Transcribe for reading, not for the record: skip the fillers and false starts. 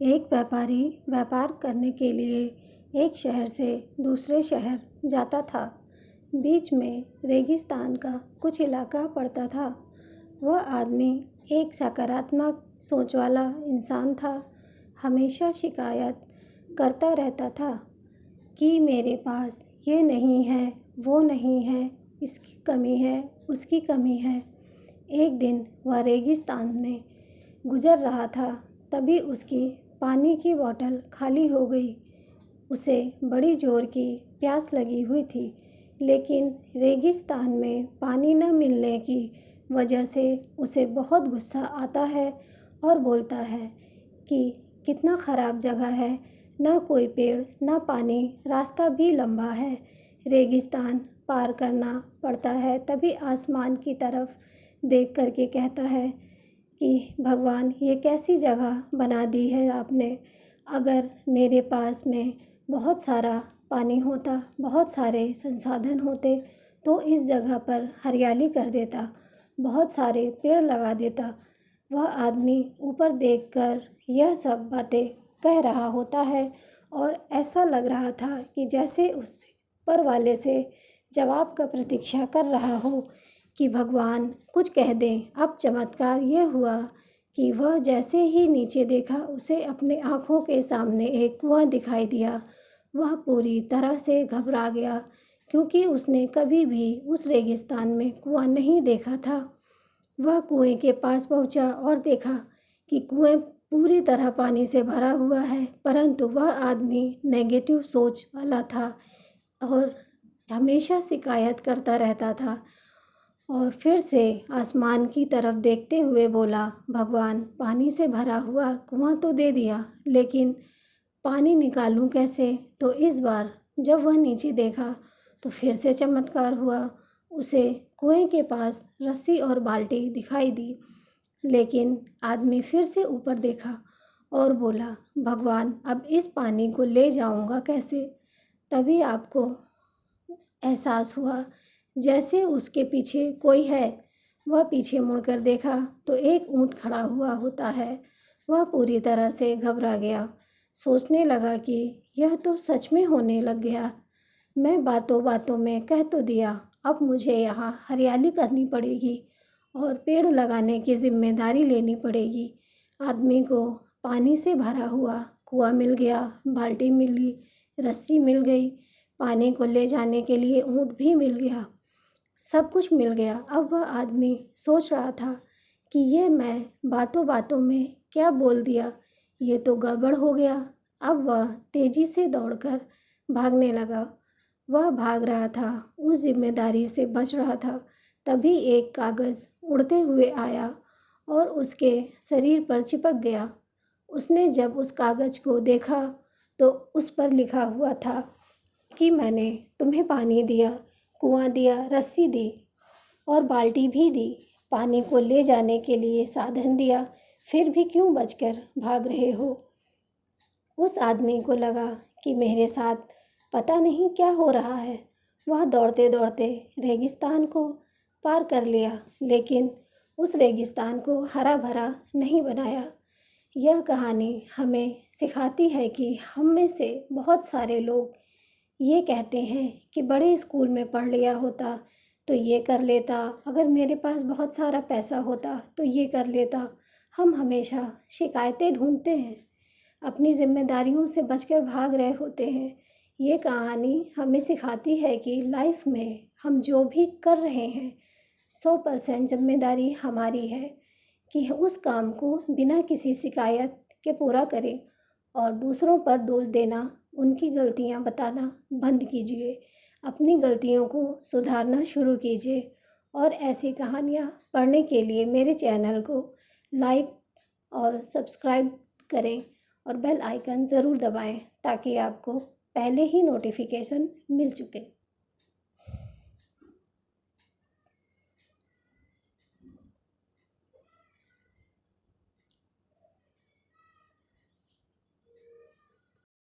एक व्यापारी व्यापार करने के लिए एक शहर से दूसरे शहर जाता था। बीच में रेगिस्तान का कुछ इलाका पड़ता था। वह आदमी एक सकारात्मक सोच वाला इंसान था। हमेशा शिकायत करता रहता था कि मेरे पास ये नहीं है, वो नहीं है, इसकी कमी है, उसकी कमी है। एक दिन वह रेगिस्तान में गुजर रहा था, तभी उसकी पानी की बोतल खाली हो गई। उसे बड़ी ज़ोर की प्यास लगी हुई थी, लेकिन रेगिस्तान में पानी न मिलने की वजह से उसे बहुत गुस्सा आता है और बोलता है कि कितना ख़राब जगह है, न कोई पेड़, न पानी, रास्ता भी लंबा है। रेगिस्तान पार करना पड़ता है, तभी आसमान की तरफ देख कर के कहता है कि भगवान, ये कैसी जगह बना दी है आपने। अगर मेरे पास में बहुत सारा पानी होता, बहुत सारे संसाधन होते, तो इस जगह पर हरियाली कर देता, बहुत सारे पेड़ लगा देता। वह आदमी ऊपर देखकर यह सब बातें कह रहा होता है और ऐसा लग रहा था कि जैसे उस ऊपर वाले से जवाब का प्रतीक्षा कर रहा हो कि भगवान कुछ कह दें। अब चमत्कार यह हुआ कि वह जैसे ही नीचे देखा, उसे अपने आँखों के सामने एक कुआं दिखाई दिया। वह पूरी तरह से घबरा गया, क्योंकि उसने कभी भी उस रेगिस्तान में कुआं नहीं देखा था। वह कुएं के पास पहुंचा और देखा कि कुएं पूरी तरह पानी से भरा हुआ है, परंतु वह आदमी नेगेटिव सोच वाला था और हमेशा शिकायत करता रहता था। और फिर से आसमान की तरफ देखते हुए बोला, भगवान, पानी से भरा हुआ कुआं तो दे दिया, लेकिन पानी निकालूं कैसे। तो इस बार जब वह नीचे देखा तो फिर से चमत्कार हुआ। उसे कुएं के पास रस्सी और बाल्टी दिखाई दी, लेकिन आदमी फिर से ऊपर देखा और बोला, भगवान, अब इस पानी को ले जाऊंगा कैसे। तभी आपको एहसास हुआ जैसे उसके पीछे कोई है। वह पीछे मुड़कर देखा तो एक ऊंट खड़ा हुआ होता है। वह पूरी तरह से घबरा गया, सोचने लगा कि यह तो सच में होने लग गया। मैं बातों बातों में कह तो दिया, अब मुझे यहाँ हरियाली करनी पड़ेगी और पेड़ लगाने की जिम्मेदारी लेनी पड़ेगी। आदमी को पानी से भरा हुआ कुआं मिल गया, बाल्टी मिली, रस्सी मिल गई, पानी को ले जाने के लिए ऊंट भी मिल गया, सब कुछ मिल गया। अब वह आदमी सोच रहा था कि ये मैं बातों बातों में क्या बोल दिया, ये तो गड़बड़ हो गया। अब वह तेज़ी से दौड़कर भागने लगा। वह भाग रहा था, उस जिम्मेदारी से बच रहा था। तभी एक कागज़ उड़ते हुए आया और उसके शरीर पर चिपक गया। उसने जब उस कागज़ को देखा तो उस पर लिखा हुआ था कि मैंने तुम्हें पानी दिया, कुआं दिया, रस्सी दी और बाल्टी भी दी, पानी को ले जाने के लिए साधन दिया, फिर भी क्यों बचकर भाग रहे हो। उस आदमी को लगा कि मेरे साथ पता नहीं क्या हो रहा है। वह दौड़ते दौड़ते रेगिस्तान को पार कर लिया, लेकिन उस रेगिस्तान को हरा भरा नहीं बनाया। यह कहानी हमें सिखाती है कि हम में से बहुत सारे लोग ये कहते हैं कि बड़े स्कूल में पढ़ लिया होता तो ये कर लेता, अगर मेरे पास बहुत सारा पैसा होता तो ये कर लेता। हम हमेशा शिकायतें ढूंढते हैं, अपनी जिम्मेदारियों से बचकर भाग रहे होते हैं। ये कहानी हमें सिखाती है कि लाइफ में हम जो भी कर रहे हैं 100% जिम्मेदारी हमारी है कि उस काम को बिना किसी शिकायत के पूरा करें और दूसरों पर दोष देना, उनकी गलतियां बताना बंद कीजिए। अपनी गलतियों को सुधारना शुरू कीजिए। और ऐसी कहानियाँ पढ़ने के लिए मेरे चैनल को लाइक और सब्सक्राइब करें और बेल आइकन ज़रूर दबाएं, ताकि आपको पहले ही नोटिफिकेशन मिल चुके।